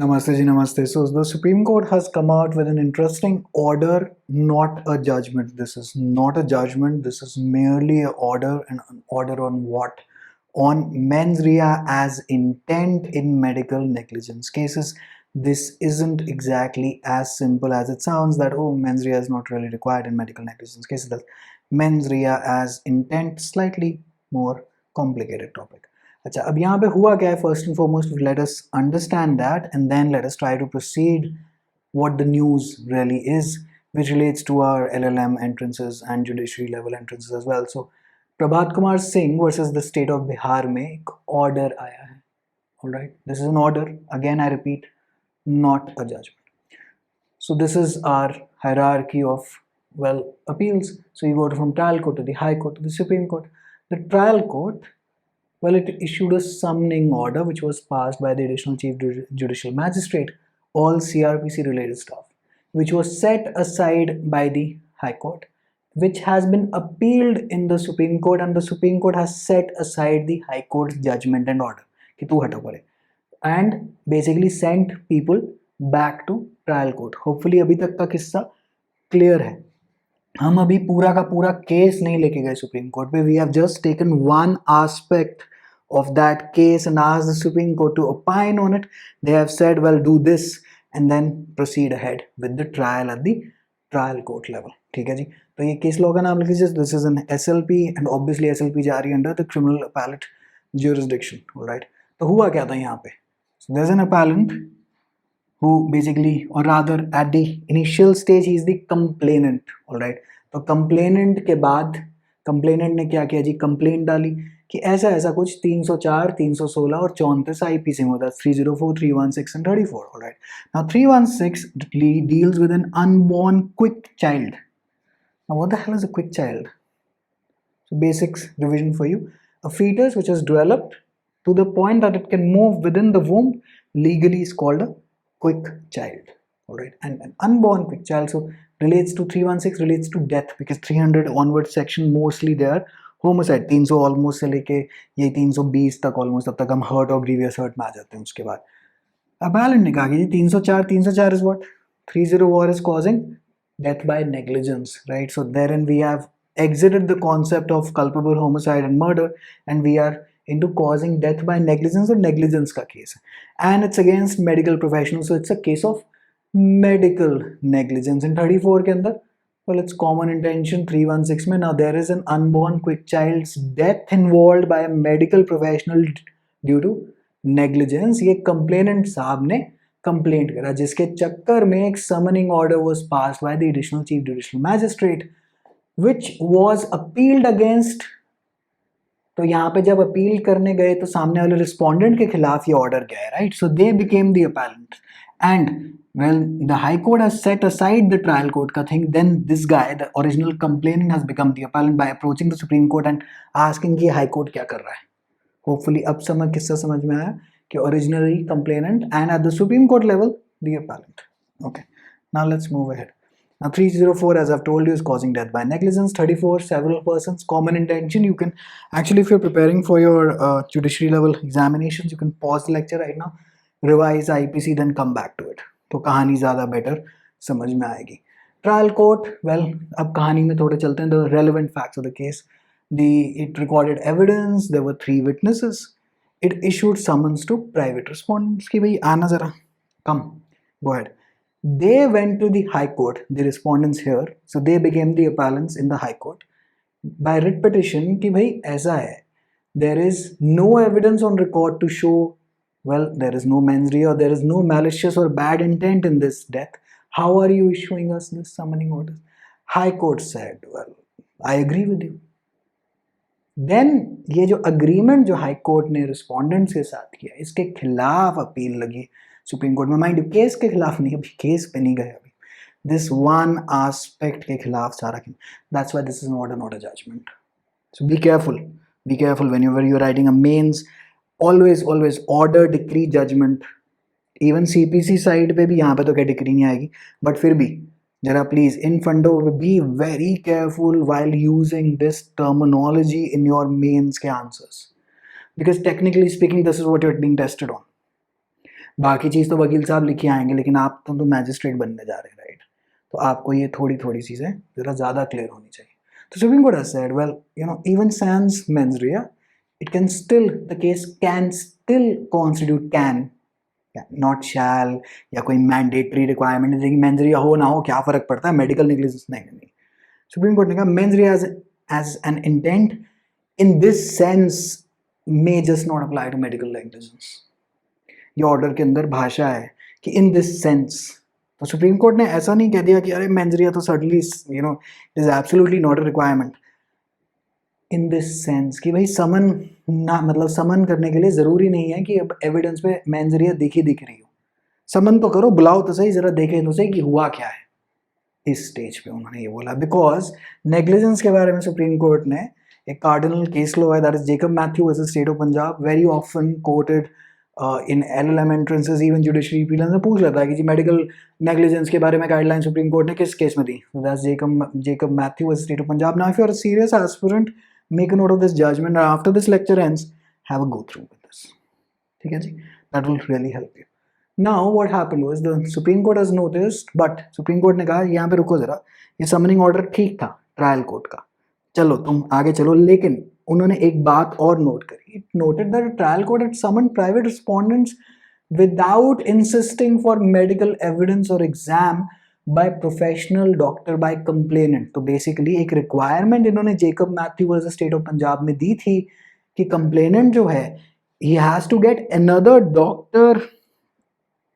Namaste ji, namaste. So the Supreme Court has come out with an interesting order, not a judgment. This is not a judgment. This is merely an order, and an order on what? On mens rea as intent in medical negligence cases. This isn't exactly as simple as it sounds that, oh, mens rea is not really required in medical negligence cases. That mens rea as intent, slightly more complicated topic. अच्छा, अब यहाँ पे हुआ क्या है? First and foremost let us understand that and then let us try to proceed what the news really is, which relates to our LLM entrances and judiciary level entrances as well. So Prabhat Kumar Singh versus the state of Bihar में एक order आया है. All right, this is an order. Again, I repeat, not a judgment. So this is our hierarchy of appeals. So you go from trial court to the High Court to the Supreme Court. The trial court, it issued a summoning order which was passed by the Additional Chief Judicial Magistrate, all CRPC related stuff, which was set aside by the High Court, which has been appealed in the Supreme Court, and the Supreme Court has set aside the High Court's judgment and order कि तू हटो करे, and basically sent people back to trial court. Hopefully अभी तक का किस्सा clear है. हम अभी पूरा का पूरा केस नहीं लेके गए सुप्रीम कोर्ट पे. We have just taken one aspect of that case and asked the Supreme Court to opine on it. They have said, well, do this and then proceed ahead with the trial at the trial court level. ठीक है जी. तो ये case law का नाम लिख लीजिए. This is an SLP and obviously SLP जा रही है under the criminal appellate jurisdiction. All right. तो हुआ क्या था यहाँ पे? So there's an appellant who basically, or rather at the initial stage, he is the complainant. All right. तो complainant के बाद complainant ने क्या किया जी? Complaint डाली कि ऐसा ऐसा कुछ 304, 316 और 34 आईपीसी में होता है. 304, 316 and 34. All right. Now 316 deals with an unborn quick child. Now what the hell is a quick child? So basics revision for you. A fetus which has developed to the point that it can move within the womb legally is called a quick child. All right. And an unborn quick child, so relates to 316, relates to death, because 300 onward section mostly they are homicide. 300 almost से लेके ये 320 तक almost, तब तक हम hurt और grievous hurt में आ जाते हैं. उसके बाद appellant ने कहा कि 304 is what? 304 is causing death by negligence, right? So therein we have exited the concept of culpable homicide and murder, and we are into causing death by negligence, or negligence का case है, and it's against medical professionals, so it's a case of medical negligence. In 34 के अंदर, well, it's common intention. 316 में, now there is an unborn quick child's death involved by a medical professional due to negligence. ये complainant साहब ने complaint करा, जिसके चक्कर में एक summoning order was passed by the Additional Chief Judicial Magistrate, which was appealed against. तो यहाँ पे जब अपील करने गए तो सामने वाले रिस्पोंडेंट के खिलाफ ये ऑर्डर गया है, right? So they became the appellant, and well, the High Court has set aside the trial court ka thing. Then this guy, the original complainant, has become the appellant by approaching the Supreme Court and asking कि High Court क्या कर रहा है. Hopefully अब किस्सा समझ में आया कि originally complainant and at the Supreme Court level the appellant. Okay, now let's move ahead. Now 304, as I've told you, is causing death by negligence. 34, several persons, common intention. You can actually, if you're preparing for your judiciary level examinations, you can pause the lecture right now, revise IPC, then come back to it. तो कहानी ज़्यादा better समझ में आएगी. Trial court, अब कहानी में थोड़े चलते हैं. The relevant facts of the case, it recorded evidence, there were 3 witnesses, it issued summons to private respondents कि भाई आना ज़रा, come, go ahead. They went to the High Court, the respondents here, so they became the appellants in the High Court by writ petition कि भाई ऐसा है, there is no evidence on record to show, well, there is no mens rea or there is no malicious or bad intent in this death. How are you issuing us this summoning orders? High Court said, well, I agree with you. Then ये जो agreement जो High Court ने respondents के साथ किया, इसके खिलाफ appeal लगी सुप्रीम कोर्ट में. माइंड यू, केस के खिलाफ नहीं, अभी केस पे नहीं गए अभी, this one aspect के खिलाफ सारा. That's why this is an order, not a judgment. So be careful whenever you're writing a mains. Always order, decree, judgment. Even CPC side पे भी, यहाँ पे तो क्या डिक्री नहीं आएगी, बट फिर भी जरा प्लीज इन फंडो be very careful while using this terminology in your mains के answers, because technically speaking this is what you're being tested on. बाकी चीज़ तो वकील साहब लिखे आएंगे, लेकिन आप तो मैजिस्ट्रेट बनने जा रहे हैं, राइट? तो आपको ये थोड़ी थोड़ी चीज़ें ज़रा ज़्यादा क्लियर होनी चाहिए. तो Supreme court has said, well, even sans mens rea, the case can still constitute can, not shall, या कोई मैंडेटरी रिक्वायरमेंट है कि मेंस रिया हो ना हो क्या फर्क पड़ता है, मेडिकल नेग्लिजेंस नहीं. सुप्रीम कोर्ट ने कहा mens rea as an intent in this sense may just not apply to medical negligence. ये ऑर्डर के अंदर भाषा है कि इन दिस सेंस. तो सुप्रीम कोर्ट ने ऐसा नहीं कह दिया कि अरे मेंस रिया तो certainly it is absolutely not a requirement. In this sense कि भाई समन ना, मतलब समन करने के लिए ज़रूरी नहीं है कि अब एविडेंस पे मेंस रिया दिख रही हो. समन तो करो, बुलाओ तो सही, ज़रा देखें तो सही कि हुआ क्या है. इस स्टेज पे उन्होंने ये बोला बिकॉज नेग्लिजेंस के बारे में सुप्रीम कोर्ट ने एक कार्डिनल केस लॉ है, that is Jacob Mathew versus state of Punjab, very often quoted in LLM entrances, even judiciary prelims में पूछ लेता है कि जी मेडिकल नेग्लिजेंस के बारे में गाइडलाइन सुप्रीम कोर्ट ने किस केस में दी. That's Jacob Mathew versus state of Punjab. Now if you are a serious aspirant, make a note of this judgment, and after this lecture ends, have a go through with this. ठीक है जी, that will really help you. Now what happened was the Supreme Court has noticed, but Supreme Court ने कहा यहाँ पे रुको जरा, ये summoning order ठीक था ट्रायल कोर्ट का, चलो तुम आगे चलो. लेकिन उन्होंने एक बात और नोट करी. It noted that the trial court had summoned private respondents without insisting for medical evidence or exam by professional doctor by complainant. तो बेसिकली एक रिक्वायरमेंट इन्होंने Jacob Mathew versus state of Punjab में दी थी कि कंप्लेनेंट जो है he has to get another doctor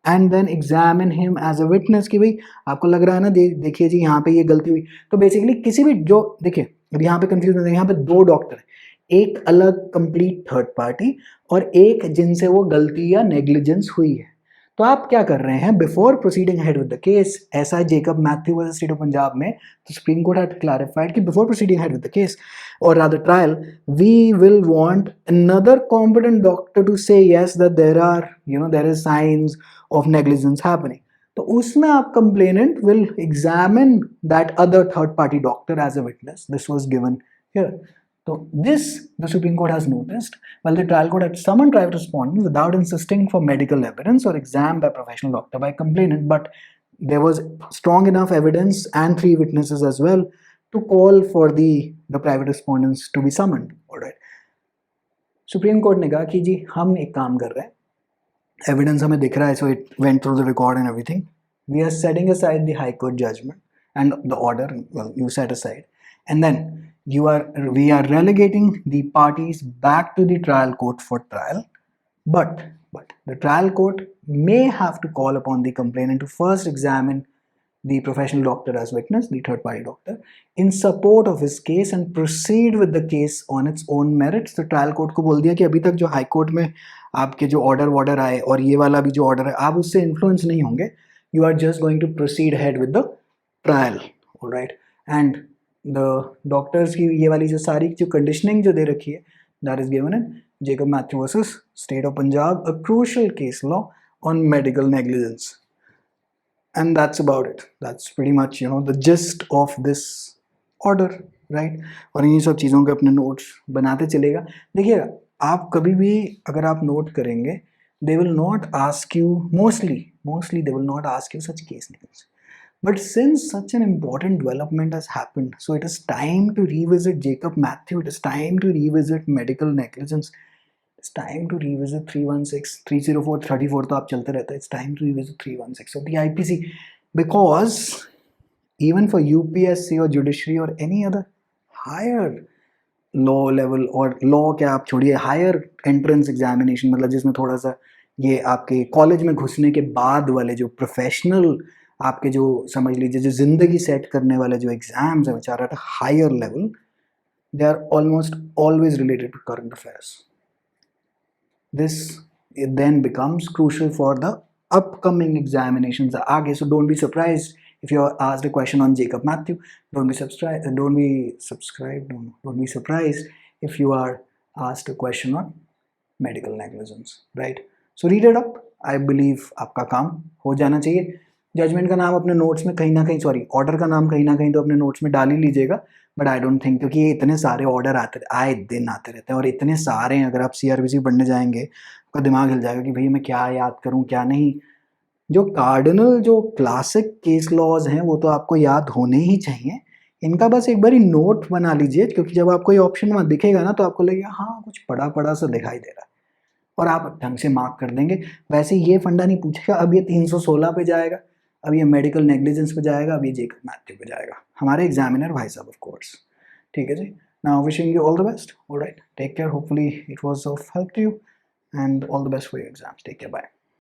and then examine him as a witness. कि भाई आपको लग रहा है ना, देखिए जी यहाँ पे ये गलती हुई. तो बेसिकली किसी भी जो देखिए अब यहाँ पे कंफ्यूज नहीं है, यहाँ पे दो डॉक्टर है, एक अलग कंप्लीट थर्ड पार्टी और एक जिनसे वो गलती या नेग्लिजेंस हुई है. तो आप क्या कर रहे हैं, before proceeding ahead with the case, ऐसा है Jacob Mathew versus state of Punjab में, तो सुप्रीम कोर्ट हैड क्लैरिफाइड कि before proceeding ahead with the case or rather trial, we will want another competent doctor to say yes that there is signs of negligence happening. तो उसमें आप complainant will examine that other third party doctor as a witness. This was given here. So this the Supreme Court has noticed, while the trial court had summoned private respondents without insisting for medical evidence or exam by professional doctor by complainant, but there was strong enough evidence and 3 witnesses as well to call for the private respondents to be summoned. All right. Supreme Court ने कहा कि जी हम एक काम कर रहे हैं, evidence हमें दिख रहा है, so it went through the record and everything. We are setting aside the High Court judgment and the order, well you set aside, and then we are relegating the parties back to the trial court for trial, but the trial court may have to call upon the complainant to first examine the professional doctor as witness, the third party doctor, in support of his case and proceed with the case on its own merits. तो trial court को बोल दिया कि अभी तक जो high court में आपके जो ऑर्डर आए और ये वाला भी जो ऑर्डर है, आप उससे इन्फ्लुएंस नहीं होंगे. You are just going to proceed ahead with the trial. Alright. And the doctors की ये वाली जो सारी जो कंडीशनिंग जो दे रखी है, that is given in Jacob Mathew versus state of Punjab, a crucial case law on medical negligence. And that's about it. That's pretty much the gist of this order, right? और इन्हीं सब चीज़ों के अपने नोट्स बनाते चलेगा. देखिएगा, आप कभी भी अगर आप नोट करेंगे, they will not ask you, mostly they will not ask you such case names. But since such an important development has happened, so it is time to revisit Jacob Matthew, it is time to revisit medical negligence, it's time to revisit 316, 304, 34 तो आप चलते रहते हैं. It's time to revisit 316 of the IPC, because even for UPSC or judiciary or any other higher law level, और law क्या आप छोड़िए, higher entrance examination, मतलब जिसमें थोड़ा सा ये आपके कॉलेज में घुसने के बाद वाले जो प्रोफेशनल आपके जो समझ लीजिए जो जिंदगी सेट करने वाले जो एग्जाम्स है, which are at a higher level, they are almost always related to current affairs. This it then becomes crucial for the upcoming examinations आगे. So don't be surprised if you are asked a question on Jacob Matthew. Don't be surprised if you are asked a question on medical negligence, right? So read it up. I believe आपका काम हो जाना चाहिए. Judgement का नाम अपने notes में कहीं ना कहीं, सॉरी ऑर्डर का नाम कहीं ना कहीं तो अपने नोट्स में डाल ही लीजिएगा. बट आई डोंट थिंक, क्योंकि ये इतने सारे ऑर्डर आए दिन आते रहते हैं और इतने सारे हैं, अगर आप CRPC पढ़ने जाएंगे आपका दिमाग हिल जाएगा कि भैया मैं क्या याद करूं क्या नहीं। जो कार्डिनल जो क्लासिक केस लॉज हैं वो तो आपको याद होने ही चाहिए। इनका बस एक बारी नोट बना लीजिए, क्योंकि जब आपको ये ऑप्शन वहाँ दिखेगा ना तो आपको लगेगा हाँ कुछ पड़ा पड़ा सा दिखाई दे रहा है, और आप ढंग से मार्क कर देंगे। वैसे ये फंडा नहीं पूछेगा अब ये 316 पे जाएगा, अब ये मेडिकल नेग्लिजेंस पे जाएगा, अब ये जेकब मैथ्यू पे जाएगा, हमारे एग्जामिनर भाई साहब ऑफ कोर्स। ठीक है जी। Now wishing you all the best. Alright, take care, hopefully it was of help to you, and all the best for your exams. Take care, bye.